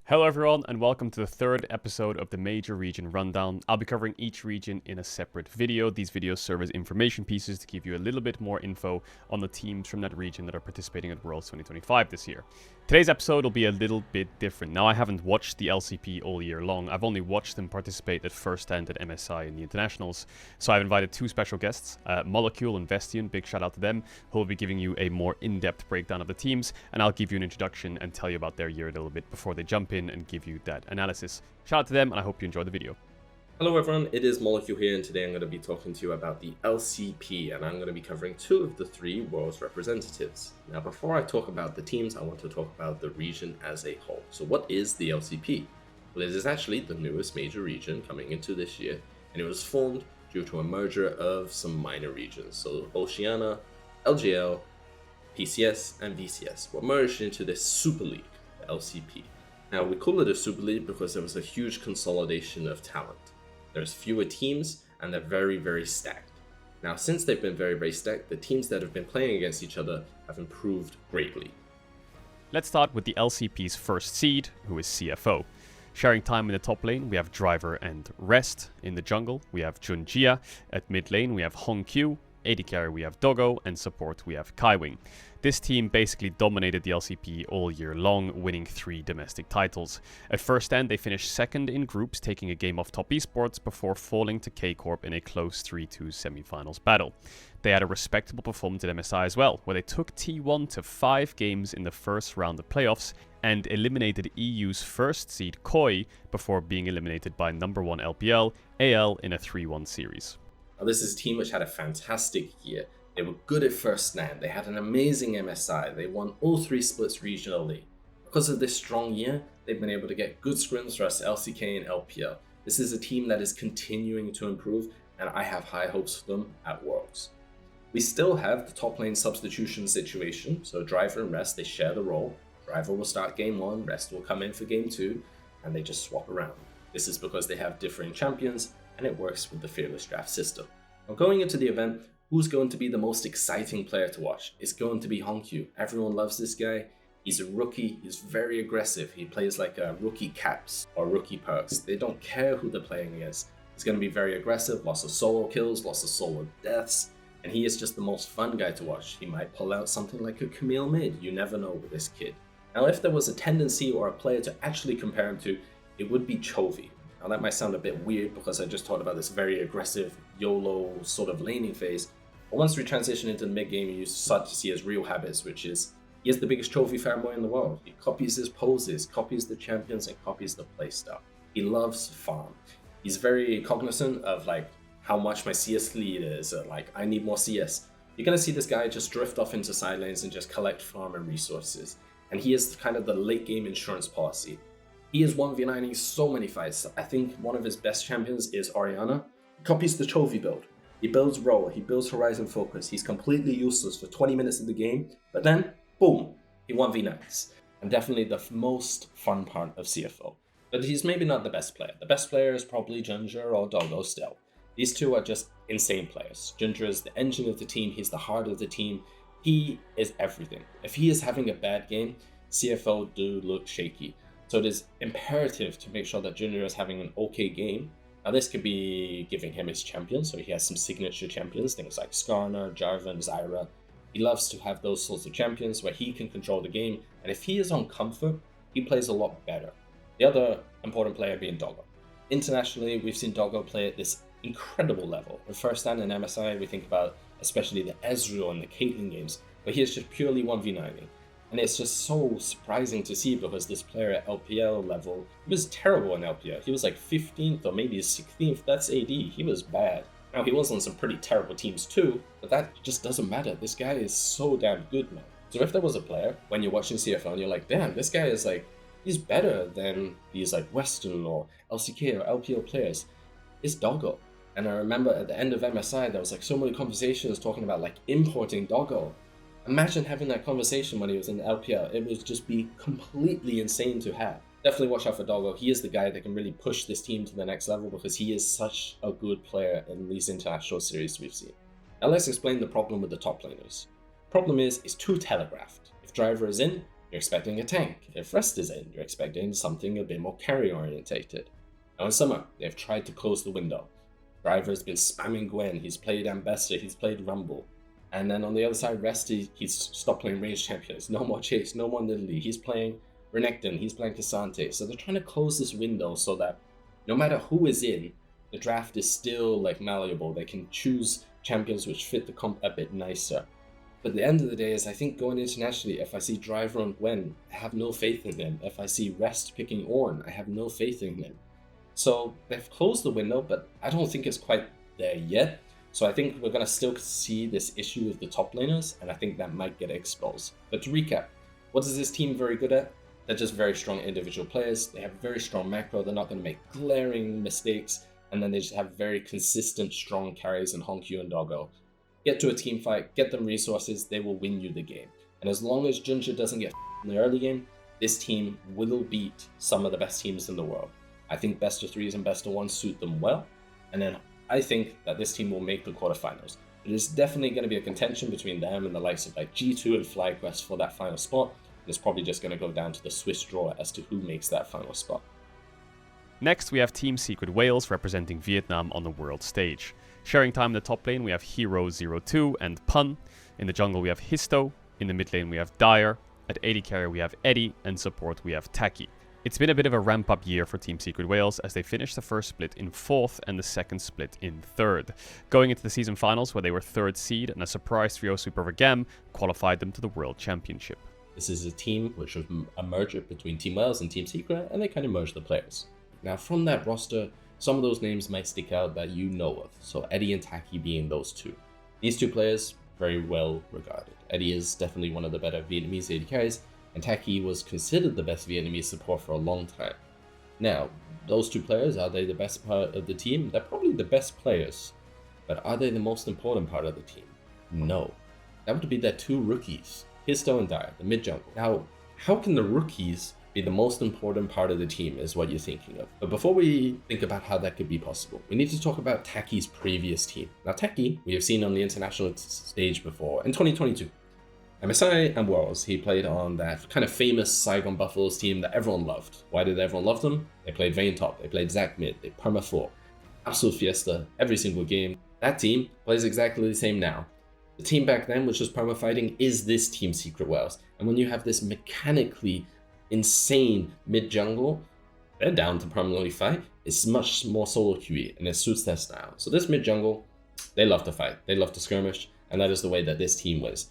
Hello everyone and welcome to the third episode of the Major Region Rundown. I'll be covering each region in a separate video. These videos serve as information pieces to give you a little bit more info on the teams from that region that are participating at Worlds 2025 this year. Today's episode will be a little bit different. Now, I haven't watched the LCP all year long. I've only watched them participate at first hand at MSI in the internationals. So I've invited two special guests, Molecule and Vestion, big shout out to them, who will be giving you a more in-depth breakdown of the teams, and I'll give you an introduction and tell you about their year a little bit before they jump in and give you that analysis. Shout out to them, and I hope you enjoy the video. Hello everyone, it is Molecule here, and today I'm going to be talking to you about the LCP, and I'm going to be covering two of the three Worlds representatives. Now, before I talk about the teams, I want to talk about the region as a whole. So what is the LCP? Well, it is actually the newest major region coming into this year, and it was formed due to a merger of some minor regions. So Oceania, LGL, PCS, and VCS were merged into this Super League, the LCP. Now, we call it a Super League because there was a huge consolidation of talent. There's fewer teams, and they're very, very stacked. Now, since they've been very, very stacked, the teams that have been playing against each other have improved greatly. Let's start with the LCP's first seed, who is CFO. Sharing time in the top lane, we have Driver and Rest. In the jungle, we have Junjia. At mid lane, we have Hongqiu. AD carry, we have Doggo, and support, we have Kaiwing. This team basically dominated the LCP all year long, winning 3 domestic titles. At first stand, they finished second in groups, taking a game off Top Esports before falling to K-Corp in a close 3-2 semi-finals battle. They had a respectable performance at MSI as well, where they took T1 to 5 games in the first round of playoffs and eliminated EU's first seed Koi before being eliminated by number 1 LPL, AL in a 3-1 series. Now, this is a team which had a fantastic year. They were good at first stand, they had an amazing MSI, they won all 3 splits regionally. Because of this strong year, they've been able to get good scrims versus LCK and LPL. This is a team that is continuing to improve, and I have high hopes for them at Worlds. We still have the top lane substitution situation, so Driver and Rest, they share the role. Driver will start game 1, Rest will come in for game 2, and they just swap around. This is because they have differing champions, and it works with the Fearless Draft system. Now, going into the event, who's going to be the most exciting player to watch? It's going to be Hongqiu. Everyone loves this guy. He's a rookie. He's very aggressive. He plays like a rookie Caps or rookie Perks. They don't care who they're playing against. He's going to be very aggressive. Lots of solo kills, lots of solo deaths. And he is just the most fun guy to watch. He might pull out something like a Camille mid. You never know with this kid. Now, if there was a tendency or a player to actually compare him to, it would be Chovy. Now, that might sound a bit weird because I just talked about this very aggressive YOLO sort of laning phase. But once we transition into the mid-game, you start to see his real habits, which is he is the biggest trophy fanboy in the world. He copies his poses, copies the champions, and copies the playstyle. He loves farm. He's very cognizant of like how much my CS lead is, like I need more CS. You're going to see this guy just drift off into side lanes and just collect farm and resources. And he is kind of the late game insurance policy. He is 1v9ing so many fights. I think one of his best champions is Orianna. He copies the Chovy build. He builds Roll, he builds Horizon Focus. He's completely useless for 20 minutes of the game, but then, boom, he 1v9s. And definitely the most fun part of CFO. But he's maybe not the best player. The best player is probably Ginger or Doggo still. These two are just insane players. Ginger is the engine of the team, he's the heart of the team. He is everything. If he is having a bad game, CFO do look shaky. So it is imperative to make sure that Junior is having an okay game. Now, this could be giving him his champions, so he has some signature champions, things like Skarner, Jarvan, Zyra. He loves to have those sorts of champions where he can control the game, and if he is on comfort, he plays a lot better. The other important player being Doggo. Internationally, we've seen Doggo play at this incredible level. At first stand in MSI, we think about especially the Ezreal and the Caitlyn games, but he is just purely 1v9ing. And it's just so surprising to see because this player at LPL level, he was terrible in LPL. He was like 15th or maybe 16th, that's AD, he was bad. Now, he was on some pretty terrible teams too, but that just doesn't matter. This guy is so damn good, man. So if there was a player, when you're watching CFL and you're like, damn, this guy is like, he's better than these like Western or LCK or LPL players, it's Doggo. And I remember at the end of MSI, there was like so many conversations talking about like importing Doggo. Imagine having that conversation when he was in the LPL. It would just be completely insane to have. Definitely watch out for Doggo. He is the guy that can really push this team to the next level because he is such a good player in these international series we've seen. Now let's explain the problem with the top laners. Problem is, it's too telegraphed. If Driver is in, you're expecting a tank. If Rest is in, you're expecting something a bit more carry orientated. Now in summer, they've tried to close the window. Driver's been spamming Gwen, he's played Ambassador, he's played Rumble. And then on the other side, Rest, he's stopped playing range champions. No more Chase, no more Nidalee. He's playing Renekton, he's playing Cassante. So they're trying to close this window so that no matter who is in, the draft is still like malleable. They can choose champions which fit the comp a bit nicer. But at the end of the day is I think going internationally, if I see Driver on Gwen, I have no faith in him. If I see Rest picking Ornn, I have no faith in him. So they've closed the window, but I don't think it's quite there yet. So I think we're going to still see this issue with the top laners, and I think that might get exposed. But to recap, what is this team very good at? They're just very strong individual players. They have very strong macro. They're not going to make glaring mistakes. And then they just have very consistent, strong carries in Hongqiu and Doggo. Get to a team fight, get them resources, they will win you the game. And as long as Junja doesn't get in the early game, this team will beat some of the best teams in the world. I think best of threes and best of ones suit them well. And then I think that this team will make the quarterfinals. It is definitely going to be a contention between them and the likes of like G2 and FlyQuest for that final spot. It's probably just going to go down to the Swiss draw as to who makes that final spot. Next, we have Team Secret Wales representing Vietnam on the world stage. Sharing time in the top lane, we have Hero02 and Pun. In the jungle, we have Histo. In the mid lane, we have Dire. At AD carry, we have Eddie. And support, we have Taki. It's been a bit of a ramp-up year for Team Secret Wales as they finished the first split in 4th and the second split in 3rd. Going into the season finals where they were 3rd seed and a surprise trio Super Vergem qualified them to the World Championship. This is a team which was a merger between Team Wales and Team Secret, and they kind of merged the players. Now from that roster, some of those names might stick out that you know of, so Eddie and Taki being those two. These two players, very well regarded. Eddie is definitely one of the better Vietnamese AD carries, and Taki was considered the best Vietnamese support for a long time. Now, those two players, are they the best part of the team? They're probably the best players, but are they the most important part of the team? No. That would be their two rookies, Histo and Dire, the mid-jungle. Now, how can the rookies be the most important part of the team is what you're thinking of. But before we think about how that could be possible, we need to talk about Taki's previous team. Now Taki, we have seen on the international stage before in 2022. MSI and Worlds, he played on that kind of famous Saigon Buffaloes team that everyone loved. Why did everyone love them? They played Vayne top, they played Zac mid, they perma 4. Absolute fiesta every single game. That team plays exactly the same now. The team back then, which was perma fighting, is this Team Secret Wales. And when you have this mechanically insane mid-jungle, they're down to permanently fight. It's much more solo QE and it suits their style. So this mid-jungle, they love to fight, they love to skirmish, and that is the way that this team was.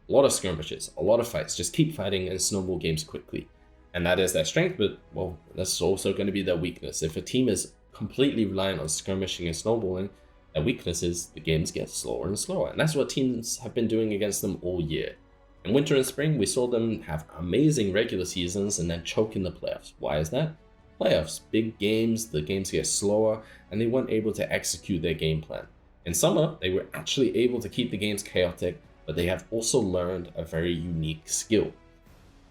A lot of skirmishes, a lot of fights, just keep fighting and snowball games quickly. And that is their strength, but well, that's also going to be their weakness. If a team is completely reliant on skirmishing and snowballing, their weakness is the games get slower and slower. And that's what teams have been doing against them all year. In winter and spring, we saw them have amazing regular seasons and then choke in the playoffs. Why is that? Playoffs, big games, the games get slower, and they weren't able to execute their game plan. In summer, they were actually able to keep the games chaotic, but they have also learned a very unique skill.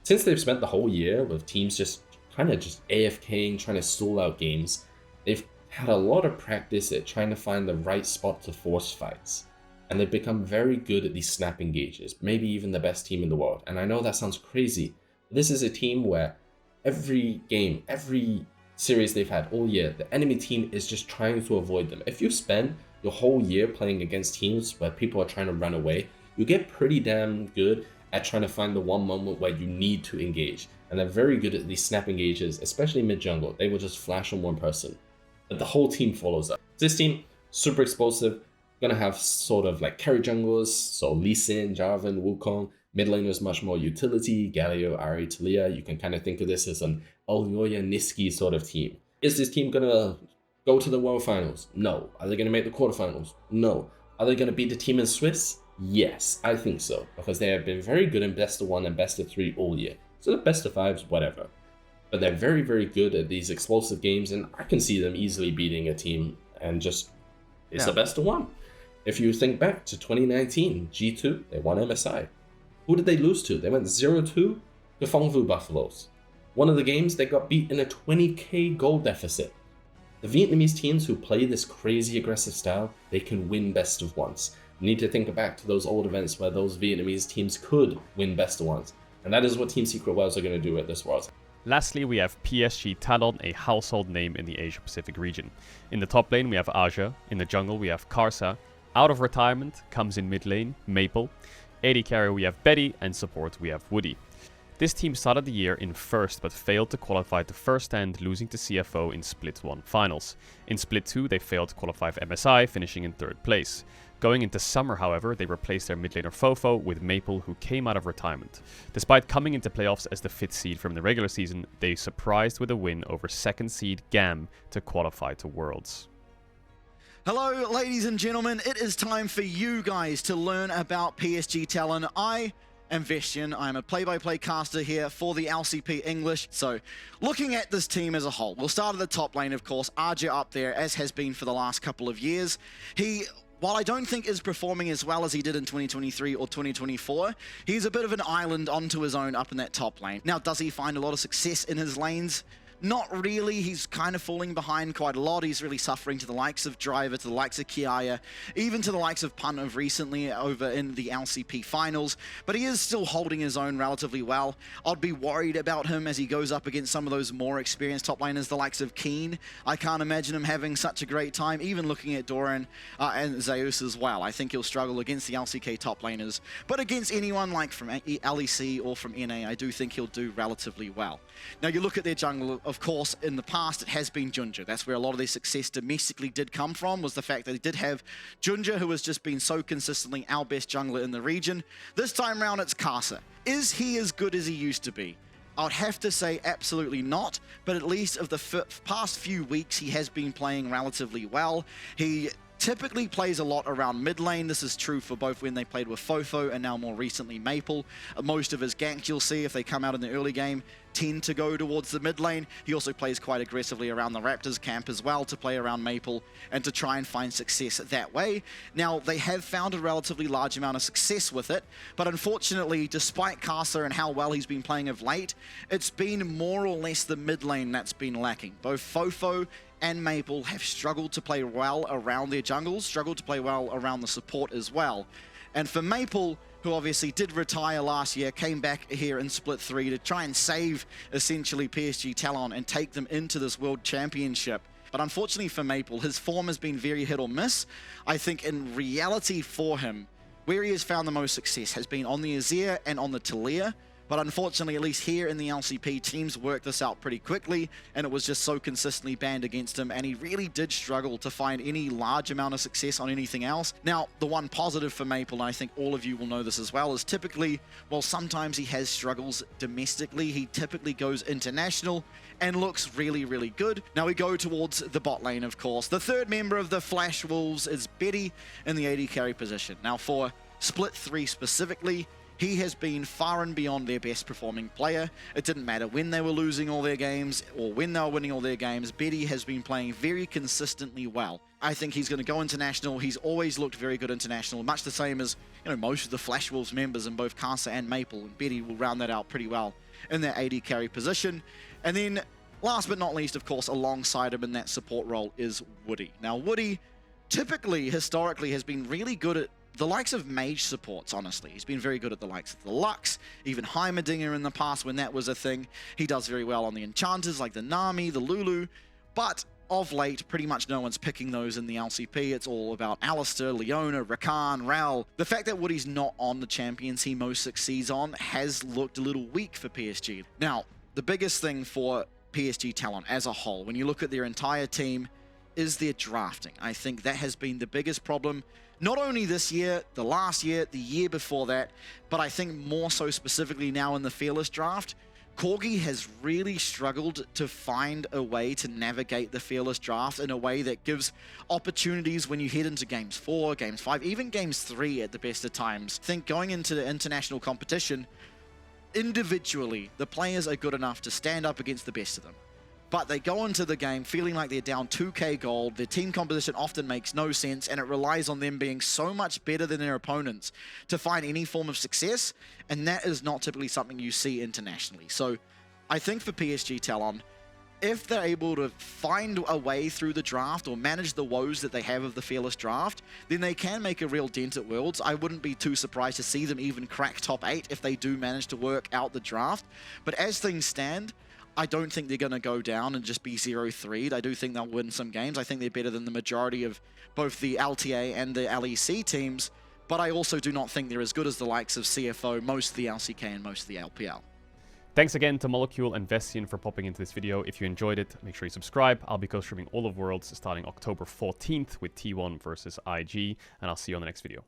Since they've spent the whole year with teams just AFKing, trying to stall out games, they've had a lot of practice at trying to find the right spot to force fights. And they've become very good at these snap engages, maybe even the best team in the world. And I know that sounds crazy, but this is a team where every game, every series they've had all year, the enemy team is just trying to avoid them. If you spend your whole year playing against teams where people are trying to run away, you get pretty damn good at trying to find the one moment where you need to engage. And they're very good at these snap engages, especially mid-jungle. They will just flash on one person, but the whole team follows up. This team, super explosive, gonna have sort of like carry junglers, so Lee Sin, Jarvan, Wukong. Mid laners much more utility, Galio, Ahri, Talia. You can kind of think of this as an Olyoya Niski sort of team. Is this team gonna go to the World Finals? No. Are they gonna make the quarterfinals? No. Are they gonna beat the team in Swiss? Yes, I think so, because they have been very good in best of 1 and best of 3 all year. So the best of 5s, whatever. But they're very, very good at these explosive games, and I can see them easily beating a team and just, it's the best of 1. If you think back to 2019, G2, they won MSI. Who did they lose to? They went 0-2 to Fengvu Buffaloes. One of the games, they got beat in a 20k goal deficit. The Vietnamese teams who play this crazy aggressive style, they can win best of 1s. You need to think back to those old events where those Vietnamese teams could win best of 1s. And that is what Team Secret Worlds are going to do at this Worlds. Lastly, we have PSG Talon, a household name in the Asia-Pacific region. In the top lane, we have Aja. In the jungle, we have Karsa. Out of retirement, comes in mid lane, Maple. AD carry, we have Betty, and support, we have Woody. This team started the year in first, but failed to qualify to first stand, losing to CFO in Split 1 finals. In Split 2, they failed to qualify for MSI, finishing in third place. Going into summer, however, they replaced their mid laner Fofo with Maple, who came out of retirement. Despite coming into playoffs as the 5th seed from the regular season, they surprised with a win over 2nd seed GAM to qualify to Worlds. Hello, ladies and gentlemen. It is time for you guys to learn about PSG Talon. I am Vestion. I'm a play-by-play caster here for the LCP English. So, looking at this team as a whole, we'll start at the top lane, of course. Arja up there, as has been for the last couple of years. While I don't think is performing as well as he did in 2023 or 2024, he's a bit of an island onto his own up in that top lane. Now, does he find a lot of success in his lanes? Not really. He's kind of falling behind quite a lot. He's really suffering to the likes of Driver, to the likes of Kiaya, even to the likes of Puntov recently over in the LCP finals. But he is still holding his own relatively well. I'd be worried about him as he goes up against some of those more experienced top laners, the likes of Keen. I can't imagine him having such a great time, even looking at Doran and Zeus as well. I think he'll struggle against the LCK top laners. But against anyone like from LEC or from NA, I do think he'll do relatively well. Now, you look at their jungle. Of course, in the past, it has been Junja. That's where a lot of their success domestically did come from, was the fact that they did have Junja, who has just been so consistently our best jungler in the region. This time around, it's Karsa. Is he as good as he used to be? I'd have to say absolutely not, but at least of the past few weeks, he has been playing relatively well. He typically plays a lot around mid lane. This is true for both when they played with Fofo and now more recently Maple. Most of his ganks, you'll see, if they come out in the early game, tend to go towards the mid lane. He also plays quite aggressively around the Raptors camp as well to play around Maple and to try and find success that way. Now, they have found a relatively large amount of success with it, but unfortunately, despite Karsa and how well he's been playing of late, it's been more or less the mid lane that's been lacking. Both Fofo and Maple have struggled to play well around their jungles, struggled to play well around the support as well. And for Maple, who obviously did retire last year, came back here in Split 3 to try and save, essentially, PSG Talon and take them into this World Championship. But unfortunately for Maple, his form has been very hit or miss. I think in reality for him, where he has found the most success has been on the Azir and on the Taliyah. But unfortunately, at least here in the LCP, teams worked this out pretty quickly, and it was just so consistently banned against him, and he really did struggle to find any large amount of success on anything else. Now, the one positive for Maple, and I think all of you will know this as well, is typically, while sometimes he has struggles domestically, he typically goes international and looks really, really good. Now we go towards the bot lane, of course. The third member of the Flash Wolves is Betty in the AD carry position. Now for Split 3 specifically, he has been far and beyond their best performing player. It didn't matter when they were losing all their games or when they were winning all their games. Betty has been playing very consistently well. I think he's going to go international. He's always looked very good international, much the same as, you know, most of the Flash Wolves members in both Karsa and Maple. And Betty will round that out pretty well in that AD carry position. And then last but not least, of course, alongside him in that support role is Woody. Now, Woody typically, historically, has been really good at the likes of mage supports, honestly. He's been very good at the likes of the Lux, even Heimerdinger in the past when that was a thing. He does very well on the enchanters like the Nami, the Lulu, but of late, pretty much no one's picking those in the LCP. It's all about Alistair, Leona, Rakan, Rao. The fact that Woody's not on the champions he most succeeds on has looked a little weak for PSG. Now, the biggest thing for PSG Talon as a whole, when you look at their entire team, is their drafting. I think that has been the biggest problem. Not only this year, the last year, the year before that, but I think more so specifically now in the Fearless draft, Corgi has really struggled to find a way to navigate the Fearless draft in a way that gives opportunities when you head into Games 4, Games 5, even Games 3 at the best of times. I think going into the international competition, individually, the players are good enough to stand up against the best of them. But they go into the game feeling like they're down 2k gold, their team composition often makes no sense, and it relies on them being so much better than their opponents to find any form of success, and that is not typically something you see internationally. So I think for PSG Talon, if they're able to find a way through the draft or manage the woes that they have of the Fearless draft, then they can make a real dent at Worlds. I wouldn't be too surprised to see them even crack top 8 if they do manage to work out the draft. But as things stand, I don't think they're going to go down and just be 0-3'd. I do think they'll win some games. I think they're better than the majority of both the LTA and the LEC teams, but I also do not think they're as good as the likes of CFO, most of the LCK, and most of the LPL. Thanks again to Molecule and Vestion for popping into this video. If you enjoyed it, make sure you subscribe. I'll be co-streaming all of Worlds starting October 14th with T1 versus IG, and I'll see you on the next video.